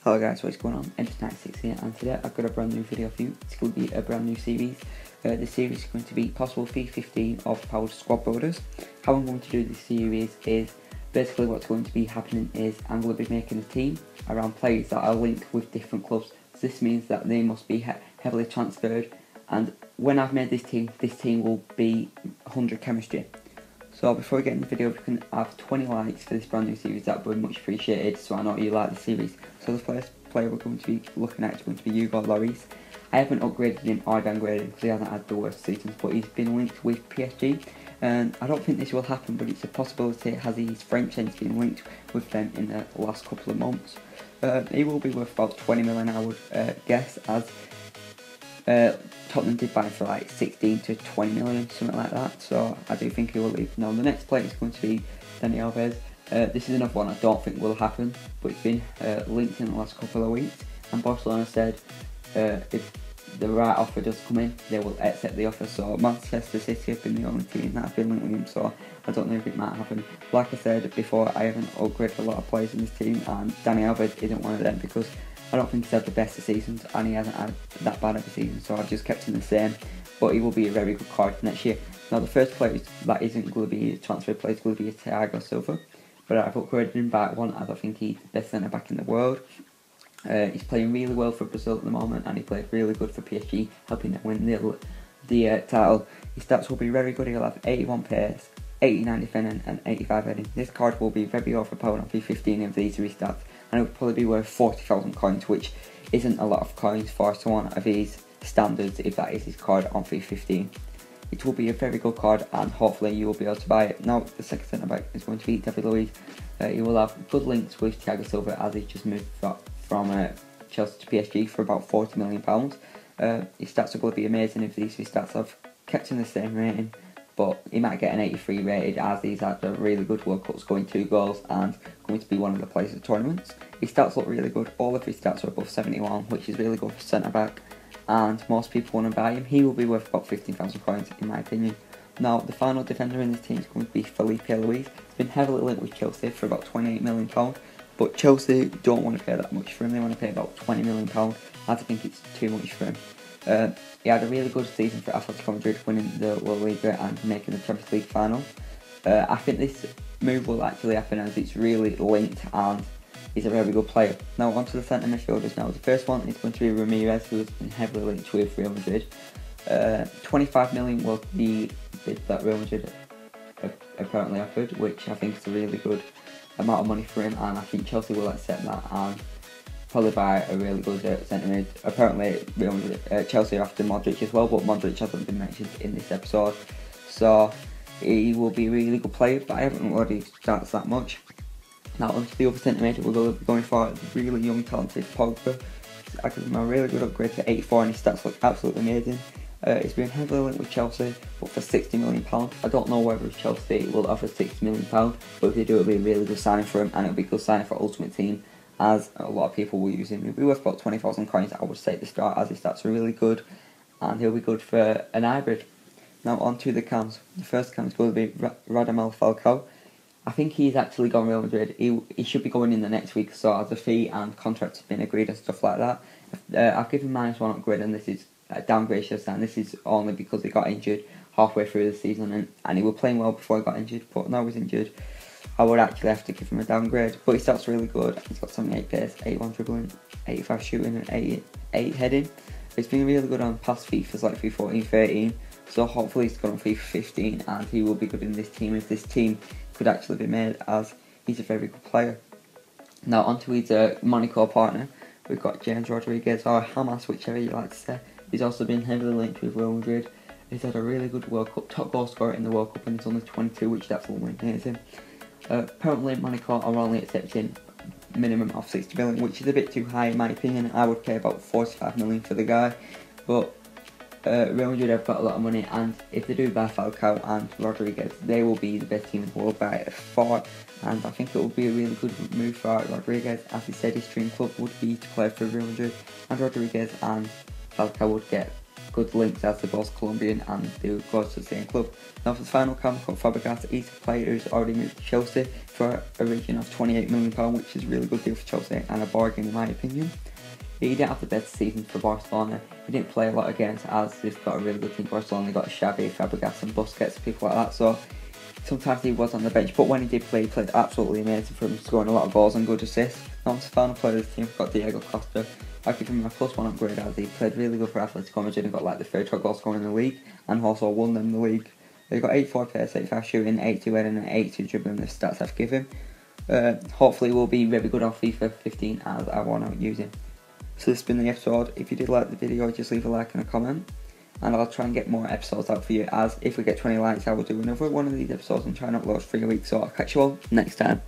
Hello guys, what's going on? Edge96 here, and today I've got a brand new video for you. It's going to be a brand new series. The series is going to be possible FIFA 15 overpowered squad builders. How I'm going to do this series is basically what's going to be happening is I'm going to be making a team around players that are linked with different clubs. So this means that they must be heavily transferred, and when I've made this team will be 100 chemistry. So before we get in the video, if we can have 20 likes for this brand new series, that would be much appreciated, so I know you like the series. So the first player we're going to be looking at is going to be Hugo Lloris. I haven't upgraded him or downgraded him because he hasn't had the worst seasons, but he's been linked with PSG. And I don't think this will happen, but it's a possibility as he's French and he's been linked with them in the last couple of months. He will be worth about 20 million, I would guess, as Tottenham did buy him for like 16 to 20 million, something like that, so I do think he will leave. Now the next player is going to be Dani Alves. This is another one I don't think will happen, but it's been linked in the last couple of weeks, and Barcelona said if the right offer does come in, they will accept the offer. So Manchester City have been the only team that have been linked with him, so I don't know if it might happen. Like I said before, I haven't upgraded a lot of players in this team, and Dani Alves isn't one of them because I don't think he's had the best of seasons and he hasn't had that bad of a season, so I've just kept him the same, but he will be a very good card next year. Now the first player that isn't going to be a transfer player is going to be Thiago Silva, but I've upgraded him back one as I think he's the best centre back in the world. He's playing really well for Brazil at the moment, and he played really good for PSG, helping them win the title. His stats will be very good. He'll have 81 pace, 89 defending and 85 heading. This card will be very overpowered on P15 of these three stats, and it will probably be worth 40,000 coins, which isn't a lot of coins for someone of his standards if that is his card on P15. It will be a very good card, and hopefully you will be able to buy it. Now the second centre back is going to be David Luiz. He will have good links with Thiago Silva as he just moved from Chelsea to PSG for about £40 million. His stats are going to be amazing if these three stats have kept him the same rating, but he might get an 83 rated as he's had a really good World Cup, scoring 2 goals and going to be one of the players at tournaments. His stats look really good. All of his stats are above 71, which is really good for centre back, and most people want to buy him. He will be worth about 15,000 coins in my opinion. Now the final defender in this team is going to be Felipe Luis. He's been heavily linked with Chelsea for about £28 million, but Chelsea don't want to pay that much for him. They want to pay about £20 million. I think it's too much for him. He had a really good season for Atletico Madrid, winning the La Liga and making the Champions League final. I think this move will actually happen as it's really linked and he's a very good player. Now onto the centre midfielders now. The first one is going to be Rodriiguez, who has been heavily linked with Real Madrid. 25 million was the bid that Real Madrid apparently offered, which I think is a really good amount of money for him, and I think Chelsea will accept that and probably buy a really good centre mid. Apparently Real Madrid, Chelsea are after Modric as well, but Modric hasn't been mentioned in this episode, so he will be a really good player, but I haven't already started that much. Now onto the other centre mid, we're going to be going for the really young talented Pogba. I give him a really good upgrade to 84 and his stats look absolutely amazing. He's been heavily linked with Chelsea, but for £60 million. I don't know whether Chelsea will offer £60 million, but if they do, it'll be a really good signing for him, and it'll be a good signing for Ultimate Team, as a lot of people will use him. He'll be worth about 20,000 coins, I would say, at the start, as his stats are really good, and he'll be good for an hybrid. Now on to the cams. The first cam is going to be Radamel Falcao. I think he's actually gone Real Madrid. He should be going in the next week, so as the fee and contract have been agreed and stuff like that. I've given -1 upgrade, and this is downgrade, and this is only because he got injured halfway through the season, and he was playing well before he got injured, but now he's injured. I would actually have to give him a downgrade, but his stats really good. He's got 78 pace, 81 dribbling, 85 shooting and 88 heading. He's been really good on past FIFAs like FIFA 14, 13, so hopefully he's got on FIFA 15 and he will be good in this team if this team could actually be made, as he's a very good player. Now onto his Monaco partner, we've got James Rodriiguez, or Hamas, whichever you like to say. He's also been heavily linked with Real Madrid. He's had a really good World Cup, top goal scorer in the World Cup, and he's only 22, which is absolutely amazing. Apparently Monaco are only accepting minimum of 60 million, which is a bit too high in my opinion. I would pay about 45 million for the guy, but Real Madrid have got a lot of money, and if they do buy Falcao and Rodriguez, they will be the best team in the world by far, and I think it will be a really good move for Rodriguez, as he said his dream club would be to play for Real Madrid, and Rodriguez and Falcao would get good links as they're both Colombian and they go to the same club. Now for the final cam, we've got Fabregas. He's a player who's already moved to Chelsea for a region of £28 million, which is a really good deal for Chelsea and a bargain in my opinion. He didn't have the best season for Barcelona. He didn't play a lot against, as they've got a really good team. Barcelona, they've got Xavi, Fabregas and Busquets, people like that, so sometimes he was on the bench, but when he did play, he played absolutely amazing for him, scoring a lot of goals and good assists. Now the final player of the team, we've got Diego Costa. I give him a +1 upgrade as he played really good for Atletico Madrid and got like the third top goal scorer in the league and also won them the league. He got 84 pace, 85 shooting, 82 heading and 82 dribbling, the stats I've given him. Hopefully will be very good on FIFA 15 as I want to use him. So this has been the episode. If you did like the video, just leave a like and a comment. And I'll try and get more episodes out for you, as if we get 20 likes I will do another one of these episodes and try and upload 3 a week. So I'll catch you all next time.